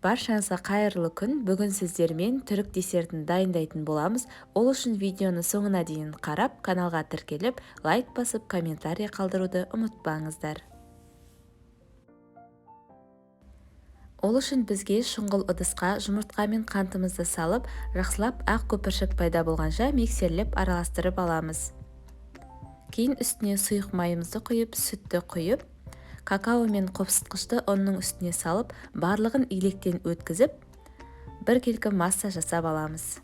Баршаңызға қайырлы күн. Бүгін сіздермен түрік десертін дайындайтын боламыз. Ол үшін видеоны соңына дейін қарап, каналға тіркеліп, лайк басып, комментарий қалдыруды ұмытпаңыздар. Ол үшін бізге шұңғыл ыдысқа жұмыртқа мен қантымызды салып, жақсылап ақ көпіршік пайда болғанша миксерлеп араластырып аламыз. Кейін үстіне сұйық майымызды құйып, сүтті құйып, какао мен қопсытқышты ұнның үстіне салып, барлығын илектен өткізіп, біркелкі масса жасап аламыз.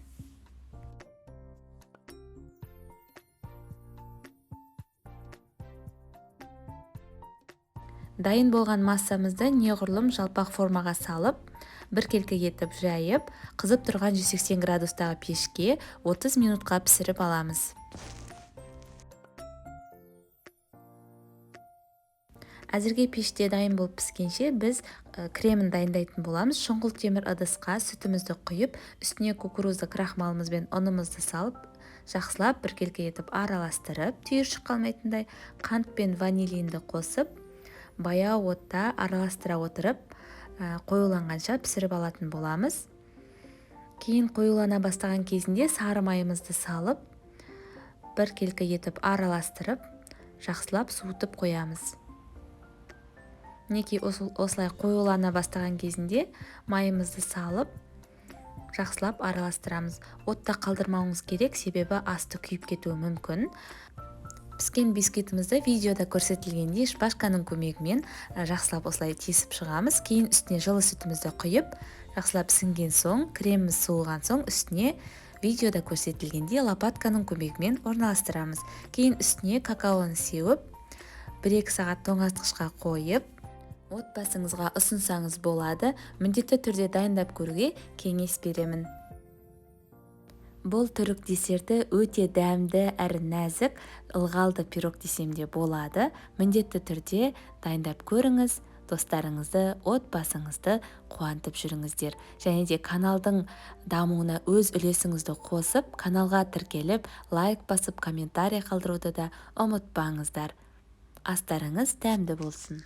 Дайын болған массамызды неғұрлым жалпақ формаға салып, біркелкі етіп жайып, қызып тұрған 180 градустағы пешке 30 минутқа пісіріп аламыз. Әзірге пеште дайын болып піскенше біз кремін дайындайтын боламыз. Шұңғыл темір ыдысқа сүтімізді құйып, үстіне кукурузды крахмалымыз бен ұнымызды салып, жақсылап біркелкі етіп араластырып, түйіршік қалмайтындай қант пен ванилинді қосып, баяу отта араластыра отырып, қоюланғанша пісіріп алатын боламыз. Кейін қоюлана бастаған кезінде сары майымызды салып, біркелкі етіп араластырып, жақсылап суытып қоямыз. Неке осылай қоюлана бастаған кезінде майымызды салып, жақсылап араластырамыз. Отта қалдырмауыңыз керек, себебі асты күйіп кетуі мүмкін. Піскен бисквитімізді видеода көрсетілгендей шпажканың көмегімен жақсылап осылай тесіп шығамыз. Кейін үстіне жылы сүтімізді құйып, жақсылап сіңген соң, креміміз суылған соң үстіне видеода көрсетілгендей лопатканың көмегімен орналастырамыз. Кейін үстіне какаоны сеуіп, 1-2 сағат тоңазытқышқа қойып, отбасыңызға ұсынсаңыз болады. Міндетті түрде дайындап көруге кеңес беремін. Бұл түрік десерті өте дәмді әрі нәзік, ылғалды пирог десем де болады. Міндетті түрде дайындап көріңіз, достарыңызды, отбасыңызды қуантып жүріңіздер. Және де каналдың дамуына өз үлесіңізді қосып, каналға тіркеліп, лайк басып, комментарий қалдыруды да ұмытпаңыздар. Астарыңыз дәмді болсын.